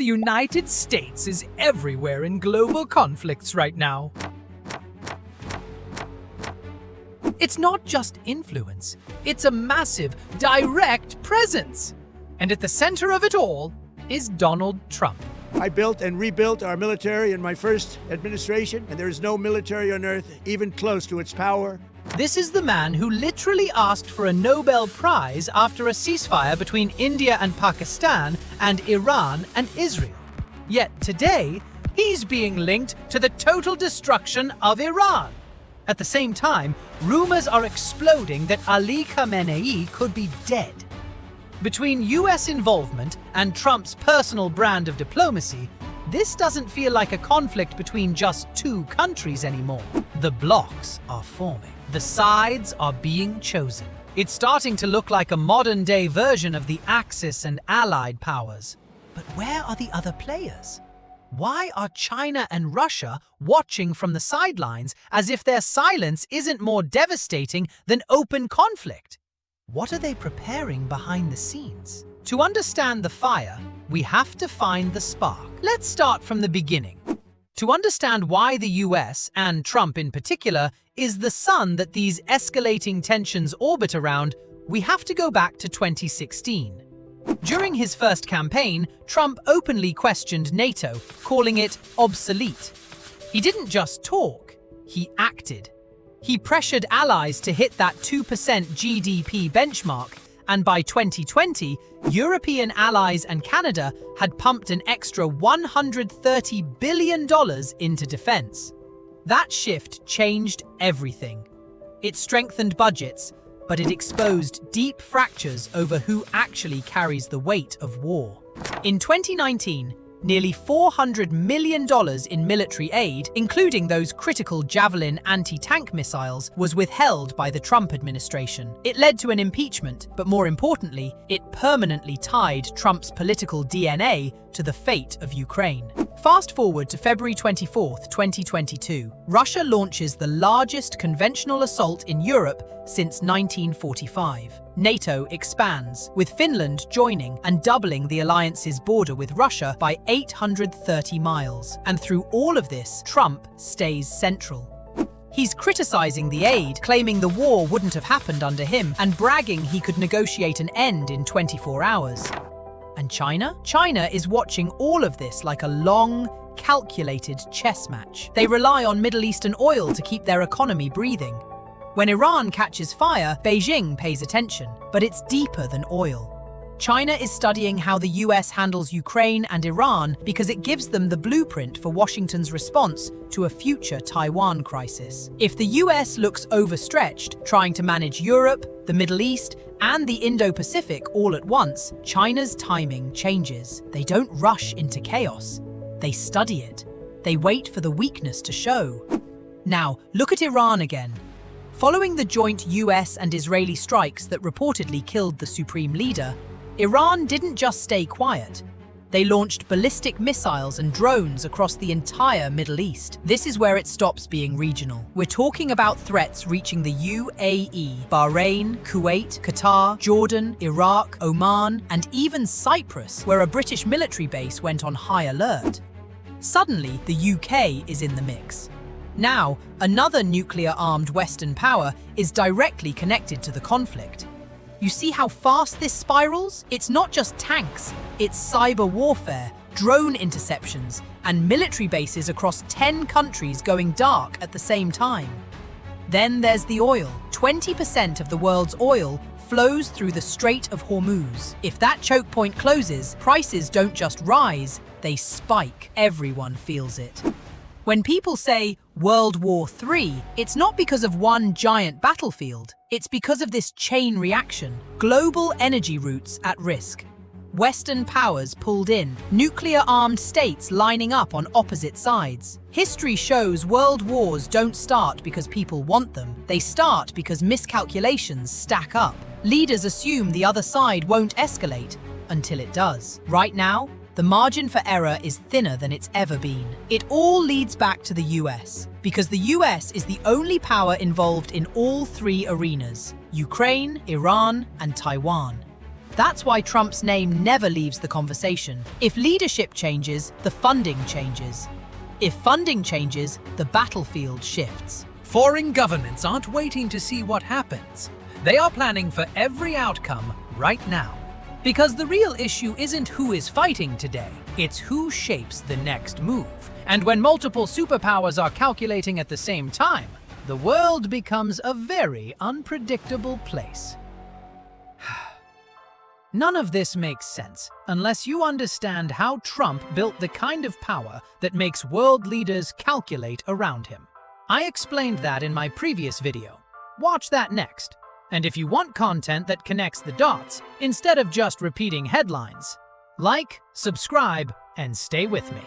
United States is everywhere in global conflicts right now. It's not just influence, it's a massive, direct presence. And at the center of it all is Donald Trump. I built and rebuilt our military in my first administration, and there is no military on earth even close to its power. This is the man who literally asked for a Nobel Prize after a ceasefire between India and Pakistan and Iran and Israel. Yet today, he's being linked to the total destruction of Iran. At the same time, rumors are exploding that Ali Khamenei could be dead. Between US involvement and Trump's personal brand of diplomacy, this doesn't feel like a conflict between just two countries anymore. The blocs are forming. The sides are being chosen. It's starting to look like a modern-day version of the Axis and Allied powers. But where are the other players? Why are China and Russia watching from the sidelines as if their silence isn't more devastating than open conflict? What are they preparing behind the scenes? To understand the fire, we have to find the spark. Let's start from the beginning. To understand why the US, and Trump in particular, is the sun that these escalating tensions orbit around, we have to go back to 2016. During his first campaign, Trump openly questioned NATO, calling it obsolete. He didn't just talk, he acted. He pressured allies to hit that 2% GDP benchmark, and by 2020, European allies and Canada had pumped an extra $130 billion into defense. That shift changed everything. It strengthened budgets, but it exposed deep fractures over who actually carries the weight of war. In 2019, nearly $400 million in military aid, including those critical Javelin anti-tank missiles, was withheld by the Trump administration. It led to an impeachment, but more importantly, it permanently tied Trump's political DNA to the fate of Ukraine. Fast forward to February 24, 2022. Russia launches the largest conventional assault in Europe since 1945. NATO expands, with Finland joining and doubling the alliance's border with Russia by 830 miles. And through all of this, Trump stays central. He's criticizing the aid, claiming the war wouldn't have happened under him, and bragging he could negotiate an end in 24 hours. And China? China is watching all of this like a long, calculated chess match. They rely on Middle Eastern oil to keep their economy breathing. When Iran catches fire, Beijing pays attention, but it's deeper than oil. China is studying how the US handles Ukraine and Iran because it gives them the blueprint for Washington's response to a future Taiwan crisis. If the US looks overstretched, trying to manage Europe, the Middle East, and the Indo-Pacific all at once, China's timing changes. They don't rush into chaos. They study it. They wait for the weakness to show. Now, look at Iran again. Following the joint US and Israeli strikes that reportedly killed the supreme leader, Iran didn't just stay quiet. They launched ballistic missiles and drones across the entire Middle East. This is where it stops being regional. We're talking about threats reaching the UAE, Bahrain, Kuwait, Qatar, Jordan, Iraq, Oman, and even Cyprus, where a British military base went on high alert. Suddenly, the UK is in the mix. Now, another nuclear-armed Western power is directly connected to the conflict. You see how fast this spirals? It's not just tanks, it's cyber warfare, drone interceptions, and military bases across 10 countries going dark at the same time. Then there's the oil. 20% of the world's oil flows through the Strait of Hormuz. If that choke point closes, prices don't just rise, they spike. Everyone feels it. When people say World War III, it's not because of one giant battlefield. It's because of this chain reaction. Global energy routes at risk. Western powers pulled in. Nuclear-armed states lining up on opposite sides. History shows world wars don't start because people want them. They start because miscalculations stack up. Leaders assume the other side won't escalate until it does. Right now, the margin for error is thinner than it's ever been. It all leads back to the US, because the US is the only power involved in all three arenas: Ukraine, Iran, and Taiwan. That's why Trump's name never leaves the conversation. If leadership changes, the funding changes. If funding changes, the battlefield shifts. Foreign governments aren't waiting to see what happens. They are planning for every outcome right now. Because the real issue isn't who is fighting today, it's who shapes the next move. And when multiple superpowers are calculating at the same time, the world becomes a very unpredictable place. None of this makes sense unless you understand how Trump built the kind of power that makes world leaders calculate around him. I explained that in my previous video. Watch that next. And if you want content that connects the dots, instead of just repeating headlines, like, subscribe, and stay with me.